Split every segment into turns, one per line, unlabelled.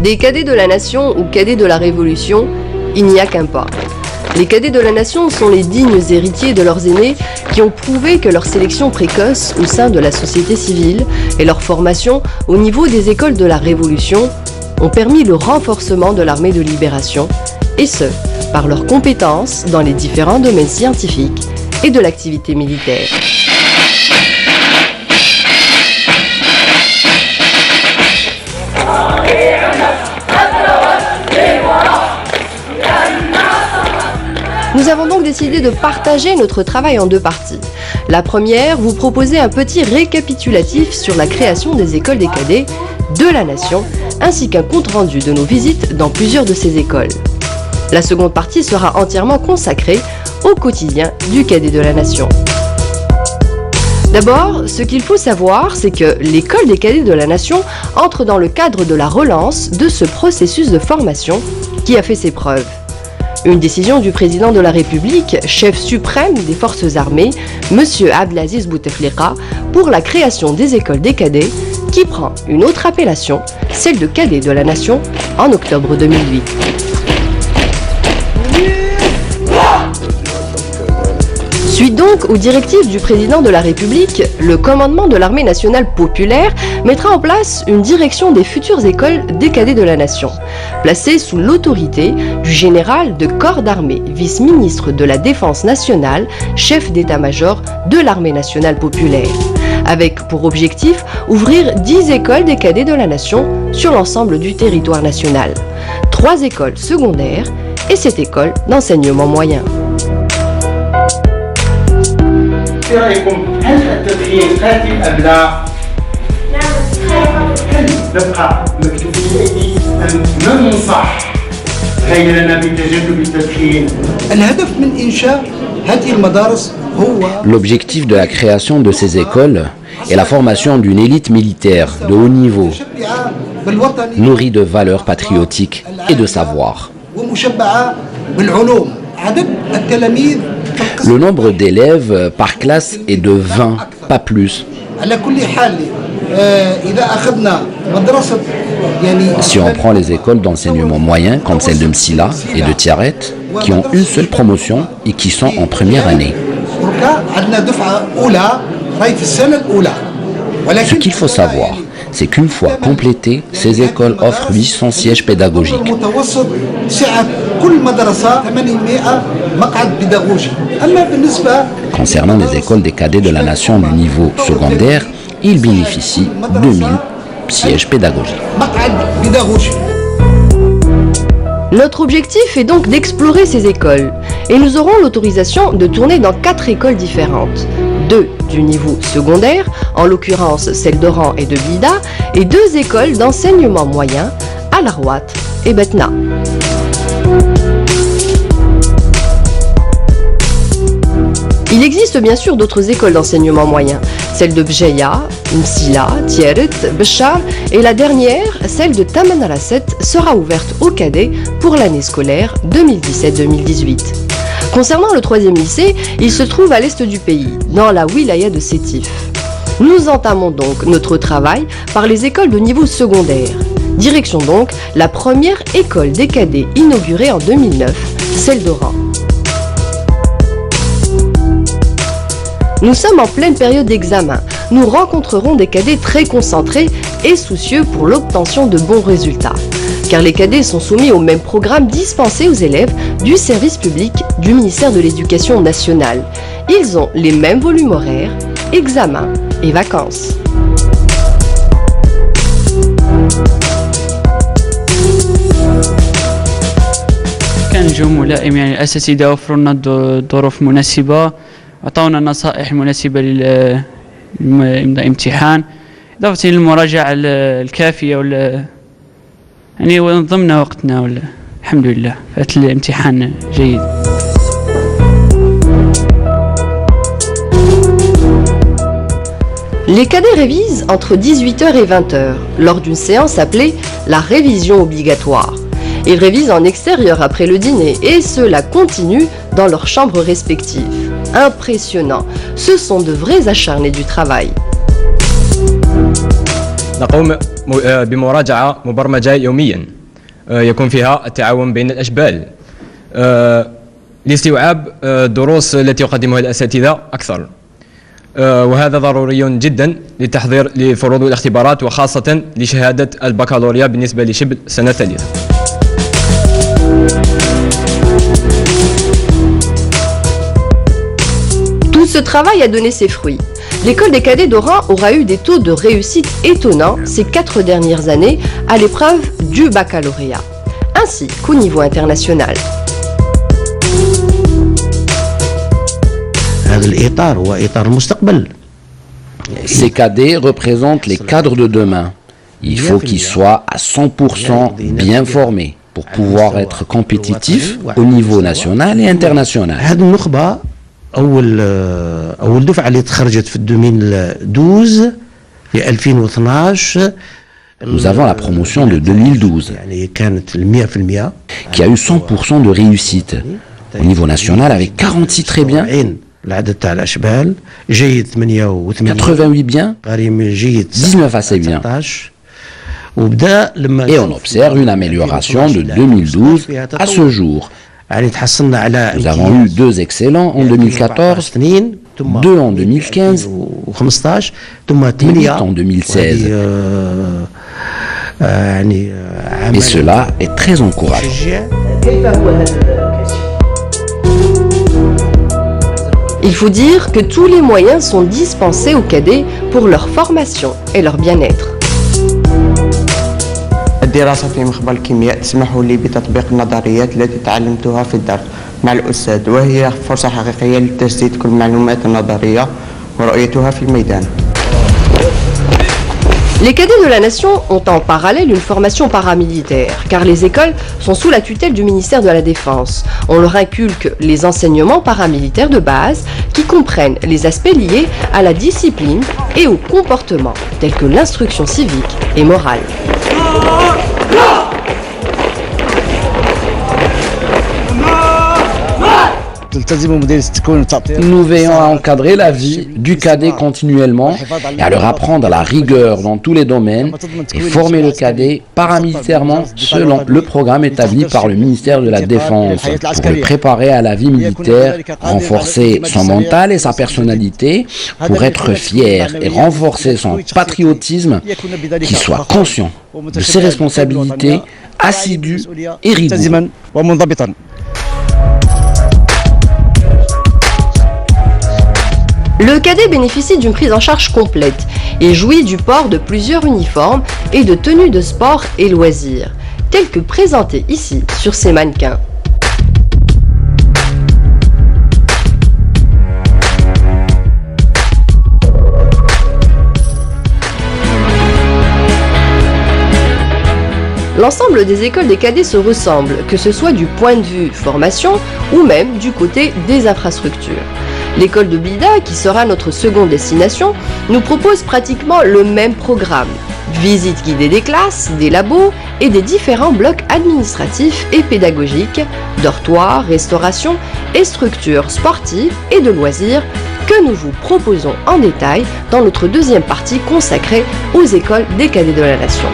Des cadets de la nation ou cadets de la révolution, il n'y a qu'un pas. Les cadets de la nation sont les dignes héritiers de leurs aînés qui ont prouvé que leur sélection précoce au sein de la société civile et leur formation au niveau des écoles de la révolution ont permis le renforcement de l'armée de libération, et ce, par leurs compétences dans les différents domaines scientifiques et de l'activité militaire. Nous avons donc décidé de partager notre travail en deux parties. La première, vous proposer un petit récapitulatif sur la création des écoles des cadets de la nation, ainsi qu'un compte-rendu de nos visites dans plusieurs de ces écoles. La seconde partie sera entièrement consacrée au quotidien du cadet de la nation. D'abord, ce qu'il faut savoir, c'est que l'école des cadets de la nation entre dans le cadre de la relance de ce processus de formation qui a fait ses preuves. Une décision du président de la République, chef suprême des forces armées, M. Abdelaziz Bouteflika, pour la création des écoles des cadets, qui prend une autre appellation, celle de cadets de la nation, en octobre 2008. Suite donc aux directives du président de la République, le commandement de l'armée nationale populaire mettra en place une direction des futures écoles des cadets de la nation, placée sous l'autorité du général de corps d'armée, vice-ministre de la Défense nationale, chef d'état-major de l'armée nationale populaire, avec pour objectif ouvrir 10 écoles des cadets de la nation sur l'ensemble du territoire national, 3 écoles secondaires et 7 écoles d'enseignement moyen.
هل التدخين قاتل أم لا؟ نبقى مكتوب في أيدي أن ننصح غيرنا بتجنب التدخين. الهدف من إنشاء هذه المدارس هو
L'objectif de la création de ces écoles est la formation d'une élite militaire de haut niveau, nourrie de valeurs patriotiques et de savoir. Le nombre d'élèves par classe est de 20, pas plus. Si on prend les écoles d'enseignement moyen, comme celle de Msila et de Tiaret, qui ont une seule promotion et qui sont en première année. Ce qu'il faut savoir, c'est qu'une fois complétées, ces écoles offrent 800 sièges pédagogiques. Concernant les écoles des cadets de la nation du niveau secondaire, ils bénéficient de 2000 sièges pédagogiques.
Notre objectif est donc d'explorer ces écoles et nous aurons l'autorisation de tourner dans 4 écoles différentes. 2 du niveau secondaire, en l'occurrence celle d'Oran et de Blida, et 2 écoles d'enseignement moyen, à Larouat et Betna. Il existe bien sûr d'autres écoles d'enseignement moyen, celle de Bjeya, Msila, Tiaret, Béchar, et la dernière, celle de Tamanrasset, sera ouverte aux cadets pour l'année scolaire 2017-2018. Concernant le 3e lycée, il se trouve à l'est du pays, dans la wilaya de Sétif. Nous entamons donc notre travail par les écoles de niveau secondaire. Direction donc la première école des cadets inaugurée en 2009, celle d'Oran. Nous sommes en pleine période d'examen. Nous rencontrerons des cadets très concentrés et soucieux pour l'obtention de bons résultats. Car les cadets sont soumis au même programme dispensé aux élèves du service public du ministère de l'Éducation nationale. Ils ont les mêmes volumes horaires, examens et vacances.
كان الجو ملائم يعني الأساتذة وفروا لنا ظروف مناسبة أعطونا نصائح مناسبة لإمضاء امتحان إضافة للمراجعة الكافية يعني ونظمنا وقتنا الحمد لله فات الامتحان جيد.
Les cadets révisent entre 18h et 20h lors d'une séance appelée la révision obligatoire. Ils révisent en extérieur après le dîner et cela continue dans leurs chambres respectives. Impressionnant, ce sont de vrais acharnés du travail.
نقوم بمراجعة مبرمجة يوميا يكون فيها التعاون بين الأشبال لاستيعاب الدروس التي يقدمها الأساتذة أكثر، وهذا ضروري جدا للتحضير لفروض الاختبارات وخاصة لشهادة البكالوريا بالنسبة لشبل سنة ثالثة.
Tout ce travail a donné ses fruits. L'école des cadets d'Oran aura eu des taux de réussite étonnants ces 4 dernières années à l'épreuve du baccalauréat, ainsi qu'au niveau international.
Ces cadets représentent les cadres de demain. Il faut qu'ils soient à 100% bien formés pour pouvoir être compétitifs au niveau national et international. Nous avons la promotion de 2012 qui a eu 100% de réussite. Au niveau national avec 46 très bien, 88 bien, 19 assez bien. Et on observe une amélioration de 2012 à ce jour. Nous avons eu 2 excellents en 2014, 2 en 2015, 8 en 2016. Et cela est très encourageant.
Il faut dire que tous les moyens sont dispensés aux cadets pour leur formation et leur bien-être.
الدراسة في مخبر الكيمياء تسمح لي بتطبيق النظريات التي تعلمتها في الدرس مع الأستاذ، وهي فرصة حقيقية لتجديد كل المعلومات النظرية ورؤيتها في الميدان.
Les cadets de la nation ont en parallèle une formation paramilitaire, car les écoles sont sous la tutelle du ministère de la Défense. On leur inculque les enseignements paramilitaires de base qui comprennent les aspects liés à la discipline et au comportement, tels que l'instruction civique et morale.
Nous veillons à encadrer la vie du cadet continuellement et à leur apprendre la rigueur dans tous les domaines et former le cadet paramilitairement selon le programme établi par le ministère de la Défense pour le préparer à la vie militaire, renforcer son mental et sa personnalité pour être fier et renforcer son patriotisme, qu'il soit conscient de ses responsabilités, assidu et rigoureux.
Le cadet bénéficie d'une prise en charge complète et jouit du port de plusieurs uniformes et de tenues de sport et loisirs, tels que présentés ici sur ces mannequins. L'ensemble des écoles des cadets se ressemble, que ce soit du point de vue formation ou même du côté des infrastructures. L'école de Blida, qui sera notre seconde destination, nous propose pratiquement le même programme. Visite guidée des classes, des labos et des différents blocs administratifs et pédagogiques, dortoirs, restauration et structures sportives et de loisirs que nous vous proposons en détail dans notre deuxième partie consacrée aux écoles des cadets de la nation.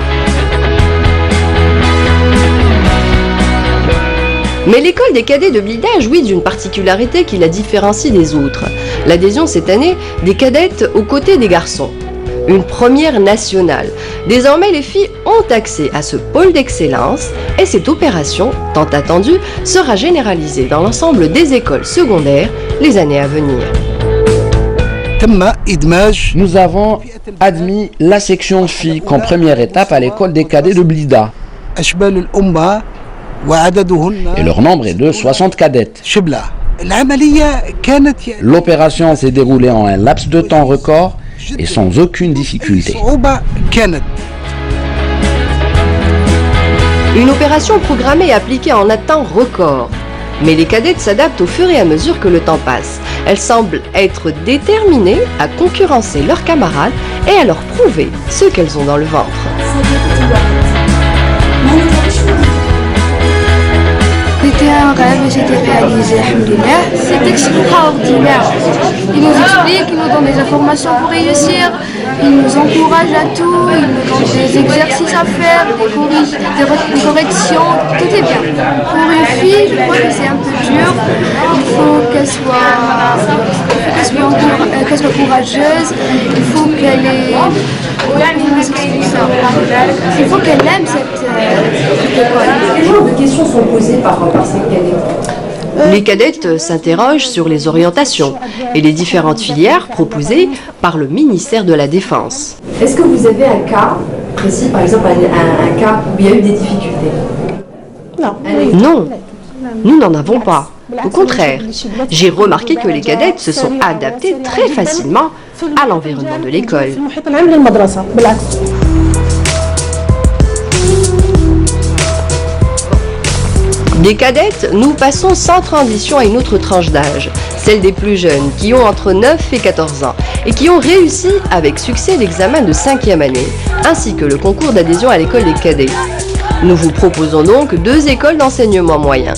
Mais l'école des cadets de Blida jouit d'une particularité qui la différencie des autres. L'adhésion cette année des cadettes aux côtés des garçons. Une première nationale. Désormais, les filles ont accès à ce pôle d'excellence et cette opération, tant attendue, sera généralisée dans l'ensemble des écoles secondaires les années à venir.
Nous avons admis la section filles comme première étape à l'école des cadets de Blida. Et leur nombre est de 60 cadettes. L'opération s'est déroulée en un laps de temps record et sans aucune difficulté.
Une opération programmée et appliquée en un temps record. Mais les cadettes s'adaptent au fur et à mesure que le temps passe. Elles semblent être déterminées à concurrencer leurs camarades et à leur prouver ce qu'elles ont dans le ventre.
C'est extraordinaire. Ils nous expliquent, ils nous donnent des informations pour réussir, ils nous encouragent à tout, ils nous donnent des exercices à faire, des corrections, tout est bien. Pour une fille, je crois que c'est un peu dur. Il faut qu'elle soit courageuse, il faut qu'elle ait... Il faut qu'elle aime cette école.
Quel genre de questions sont posées par ces cadets? Les cadettes s'interrogent sur les orientations et les différentes filières proposées par le ministère de la Défense. Est-ce que vous avez un cas précis, par exemple un cas où il y a eu des difficultés? Non, nous n'en avons pas. Au contraire, j'ai remarqué que les cadettes se sont adaptées très facilement à l'environnement de l'école. Des cadettes, nous passons sans transition à une autre tranche d'âge, celle des plus jeunes qui ont entre 9 et 14 ans et qui ont réussi avec succès l'examen de 5e année, ainsi que le concours d'adhésion à l'école des cadets. Nous vous proposons donc 2 écoles d'enseignement moyen,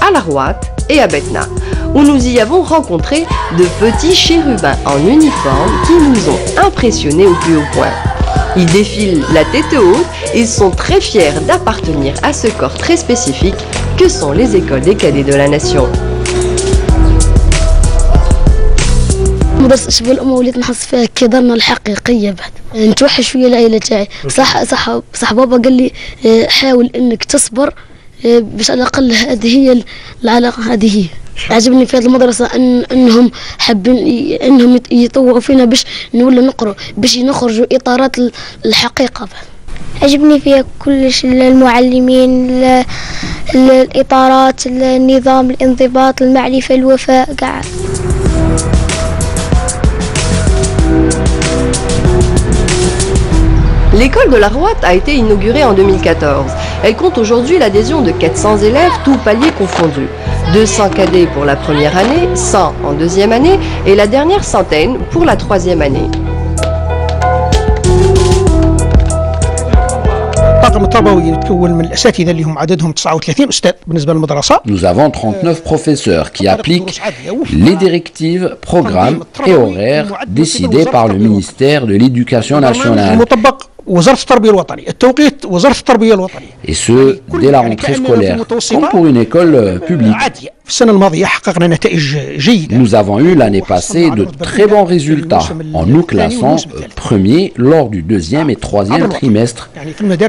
à Larouat et à Betna, où nous y avons rencontré de petits chérubins en uniforme qui nous ont impressionnés au plus haut point. Ils défilent la tête haute et sont très fiers d'appartenir à ce corps très spécifique que sont les écoles des cadets de la nation.
مدرسة الشباب الأمة وليت نحس فيها كدرنا الحقيقية بعد نتوحش فيها العيلة تاعي صح بابا قال لي حاول إنك تصبر باش على الأقل هذه هي العلاقة هذه هي عجبني في هذه المدرسة أنهم حابين أنهم يطوعوا فينا باش نولي نقرأ باش نخرجوا إطارات الحقيقة بعد.
عجبني فيها كلش المعلمين الإطارات النظام الانضباط المعرفة الوفاء قاعد.
L'école de Larouat a été inaugurée en 2014. Elle compte aujourd'hui l'adhésion de 400 élèves, tous paliers confondus. 200 cadets pour la première année, 100 en 2e année et la dernière centaine pour la 3e année.
Nous avons 39 professeurs qui appliquent les directives, programmes et horaires décidés par le ministère de l'Éducation nationale. Et ce, dès la rentrée scolaire, comme pour une école publique. Nous avons eu l'année passée de très bons résultats en nous classant premiers lors du 2e et 3e trimestre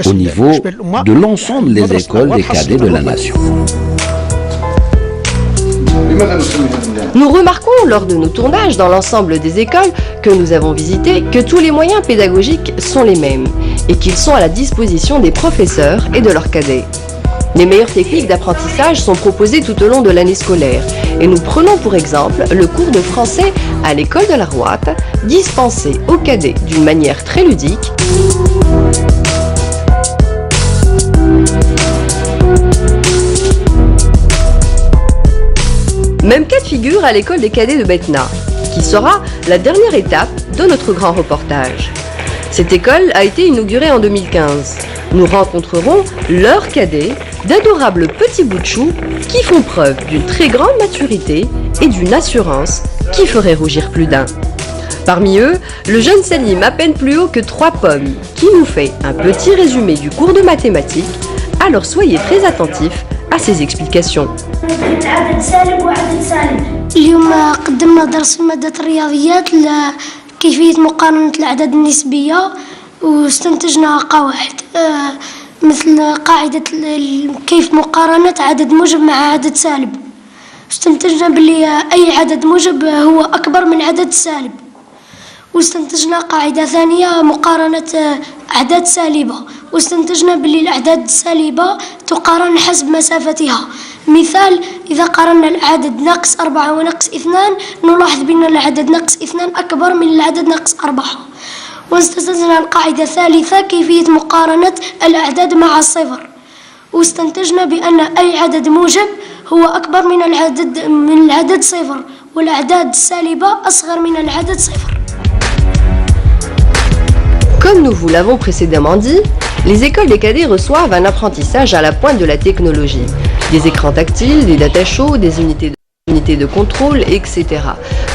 au niveau de l'ensemble des écoles des cadets de la nation.
Nous remarquons lors de nos tournages dans l'ensemble des écoles que nous avons visitées que tous les moyens pédagogiques sont les mêmes et qu'ils sont à la disposition des professeurs et de leurs cadets. Les meilleures techniques d'apprentissage sont proposées tout au long de l'année scolaire et nous prenons pour exemple le cours de français à l'école de Larouat, dispensé aux cadets d'une manière très ludique. Même cas de figure à l'école des cadets de Betna, qui sera la dernière étape de notre grand reportage. Cette école a été inaugurée en 2015. Nous rencontrerons leurs cadets, d'adorables petits bouts de chou qui font preuve d'une très grande maturité et d'une assurance qui ferait rougir plus d'un. Parmi eux, le jeune Salim à peine plus haut que 3 pommes, qui nous fait un petit résumé du cours de mathématiques, alors soyez très attentifs à ses explications.
اليوم قدمنا درس في مادة الرياضيات لكيفية مقارنة الأعداد النسبية واستنتجنا قواعد مثل قاعدة كيف مقارنة عدد موجب مع عدد سالب. استنتجنا بلي أي عدد موجب هو أكبر من عدد سالب. واستنتجنا قاعدة ثانية مقارنة أعداد سالبة واستنتجنا بلي الأعداد السالبة تقارن حسب مسافتها. مثال إذا قارنا العدد ناقص 4 وناقص 2 نلاحظ بأن العدد ناقص 2 أكبر من العدد ناقص 4. واستنتجنا القاعدة الثالثة كيفية مقارنة الأعداد مع الصفر واستنتجنا بأن أي عدد موجب هو أكبر من العدد صفر والأعداد السالبة أصغر من العدد صفر.
Comme nous vous l'avons précédemment dit, les écoles des cadets reçoivent un apprentissage à la pointe de la technologie. Des écrans tactiles, des data shows, des unités de contrôle, etc.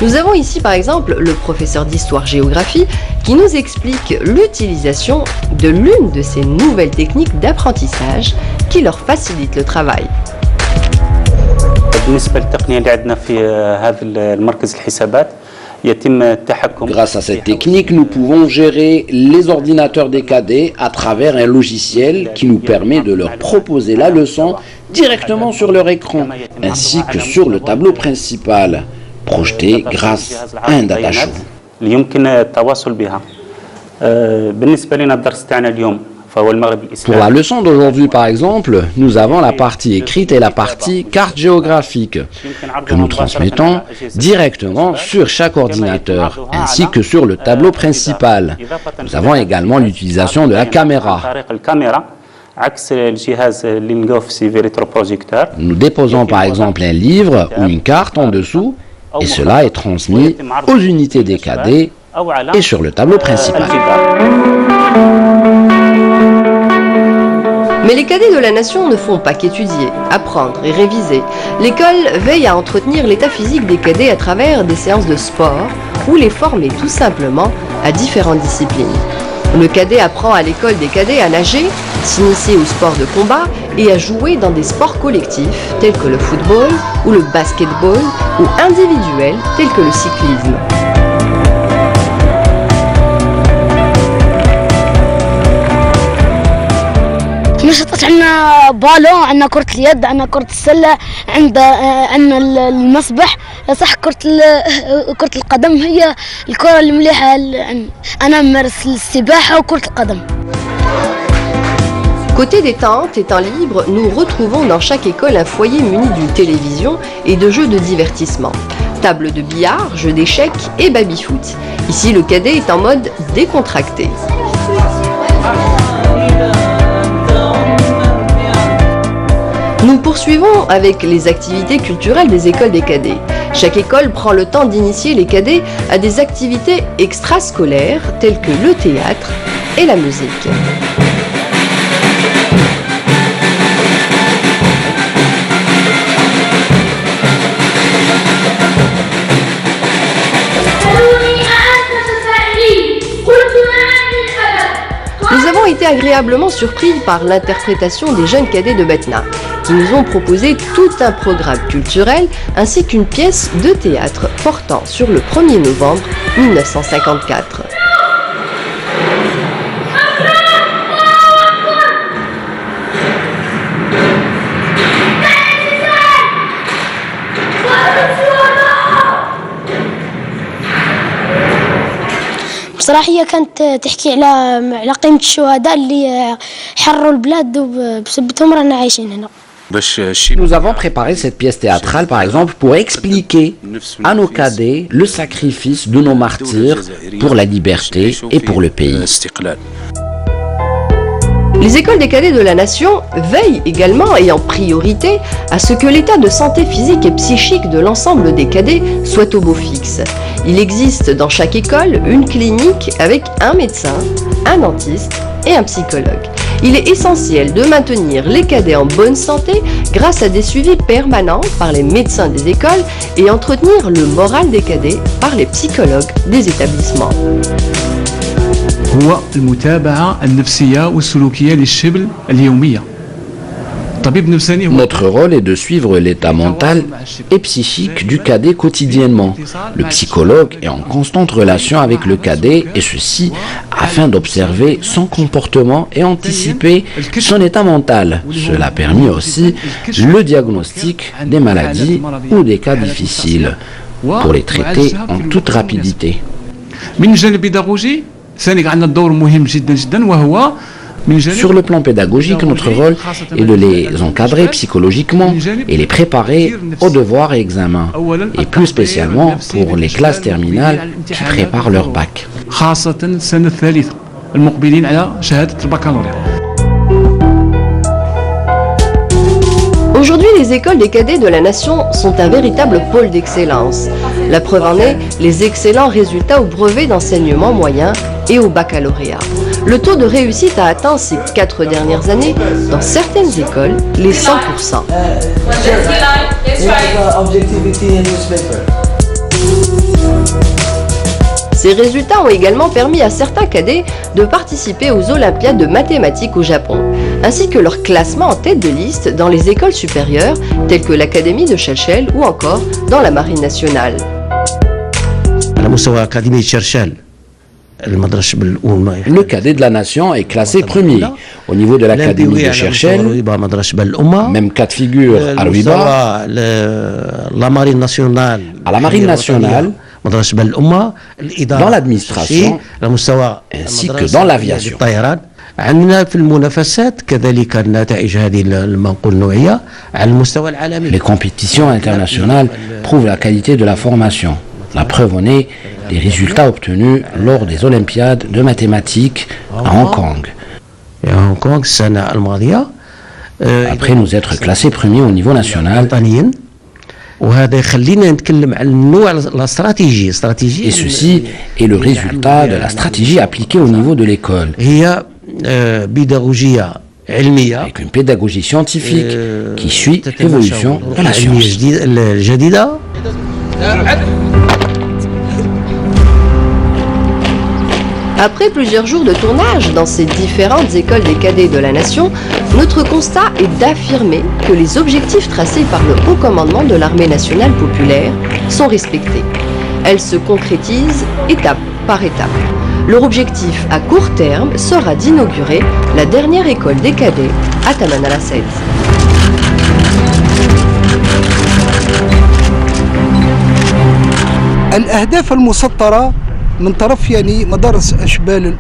Nous avons ici par exemple le professeur d'histoire-géographie qui nous explique l'utilisation de l'une de ces nouvelles techniques d'apprentissage qui leur facilite le travail.
Grâce à cette technique, nous pouvons gérer les ordinateurs des cadets à travers un logiciel qui nous permet de leur proposer la leçon directement sur leur écran, ainsi que sur le tableau principal, projeté grâce à un data show. Pour la leçon d'aujourd'hui, par exemple, nous avons la partie écrite et la partie carte géographique que nous transmettons directement sur chaque ordinateur, ainsi que sur le tableau principal. Nous avons également l'utilisation de la caméra. Nous déposons par exemple un livre ou une carte en dessous, et cela est transmis aux unités des cadets et sur le tableau principal.
Mais les cadets de la nation ne font pas qu'étudier, apprendre et réviser. L'école veille à entretenir l'état physique des cadets à travers des séances de sport ou les former tout simplement à différentes disciplines. Le cadet apprend à l'école des cadets à nager, s'initier au sport de combat et à jouer dans des sports collectifs tels que le football ou le basketball ou individuels tels que le cyclisme.
نشاطات عندنا بالون، عندنا كرة اليد، عندنا كرة السلة، عندنا المسبح، صح كرة القدم هي الكرة اللي مليحة. أنا ممارس السباحة وكرة القدم.
Côté détente et temps libre, nous retrouvons dans chaque école un foyer muni d'une télévision et de jeux de divertissement. Table de billard, jeux d'échecs et baby-foot. Ici, le cadet est en mode décontracté. Nous poursuivons avec les activités culturelles des écoles des cadets. Chaque école prend le temps d'initier les cadets à des activités extrascolaires telles que le théâtre et la musique. Nous avons été agréablement surpris par l'interprétation des jeunes cadets de Betna, qui nous ont proposé tout un programme culturel ainsi qu'une pièce de théâtre portant sur le 1er novembre 1954.
بصراحة هي كانت تحكي على قيمة الشهداء اللي حرروا البلاد وبسبتهم رانا عايشين هنا.
Nous avons préparé cette pièce théâtrale, par exemple, pour expliquer à nos cadets le sacrifice de nos martyrs pour la liberté et pour le pays.
Les écoles des cadets de la nation veillent également et en priorité à ce que l'état de santé physique et psychique de l'ensemble des cadets soit au beau fixe. Il existe dans chaque école une clinique avec un médecin, un dentiste et un psychologue. Il est essentiel de maintenir les cadets en bonne santé grâce à des suivis permanents par les médecins des écoles et entretenir le moral des cadets par les psychologues des établissements.
هو المتابعة النفسية والسلوكية للشبل اليومية.
Notre rôle est de suivre l'état mental et psychique du cadet quotidiennement. Le psychologue est en constante relation avec le cadet et ceci afin d'observer son comportement et anticiper son état mental. Cela permet aussi le diagnostic des maladies ou des cas difficiles pour les traiter en toute rapidité. Sur le plan pédagogique, notre rôle est de les encadrer psychologiquement et les préparer aux devoirs et examens, et plus spécialement pour les classes terminales qui préparent leur bac.
Aujourd'hui, les écoles des cadets de la nation sont un véritable pôle d'excellence. La preuve en est les excellents résultats au brevet d'enseignement moyen et au baccalauréat. Le taux de réussite a atteint ces 4 dernières années, dans certaines écoles, les 100%. Ces résultats ont également permis à certains cadets de participer aux Olympiades de mathématiques au Japon, ainsi que leur classement en tête de liste dans les écoles supérieures, telles que l'Académie de Shelchel ou encore dans la Marine nationale.
Le cadet de la nation est classé premier au niveau de l'Académie de Shelchel, même cas de figure à Rouiba, à la Marine nationale, dans l'administration, ainsi que dans l'aviation. Les compétitions internationales prouvent la qualité de la formation. La preuve en est les résultats obtenus lors des Olympiades de mathématiques à Hong Kong. Après nous être classés premiers au niveau national, et ceci est le résultat de la stratégie appliquée au niveau de l'école, avec une pédagogie scientifique qui suit l'évolution de la science.
Après plusieurs jours de tournage dans ces différentes écoles des cadets de la nation, notre constat est d'affirmer que les objectifs tracés par le haut commandement de l'armée nationale populaire sont respectés. Elles se concrétisent étape par étape. Leur objectif à court terme sera d'inaugurer la dernière école des cadets à Tamanrasset.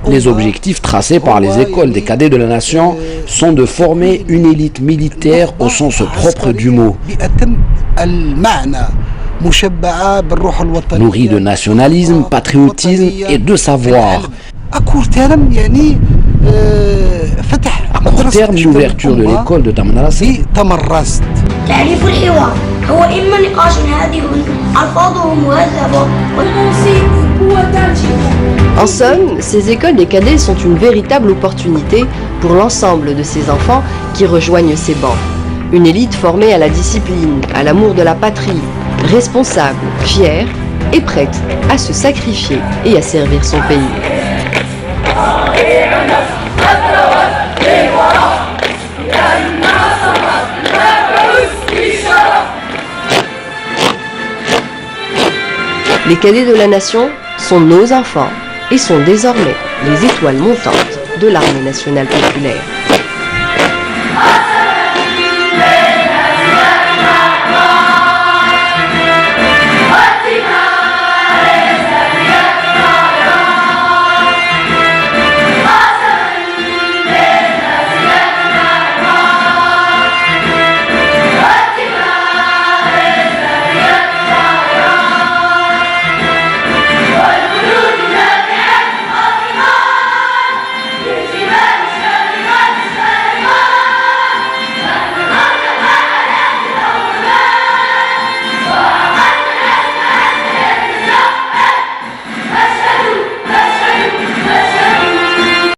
Les objectifs tracés par les écoles des cadets de la nation sont de former une élite militaire au sens propre du mot, nourrie de nationalisme, patriotisme et de savoir. À court terme, l'ouverture de l'école de Tamanrasset.
En somme, ces écoles des cadets sont une véritable opportunité pour l'ensemble de ces enfants qui rejoignent ces bancs. Une élite formée à la discipline, à l'amour de la patrie, responsable, fière et prête à se sacrifier et à servir son pays. Les cadets de la nation sont nos enfants et sont désormais les étoiles montantes de l'armée nationale populaire.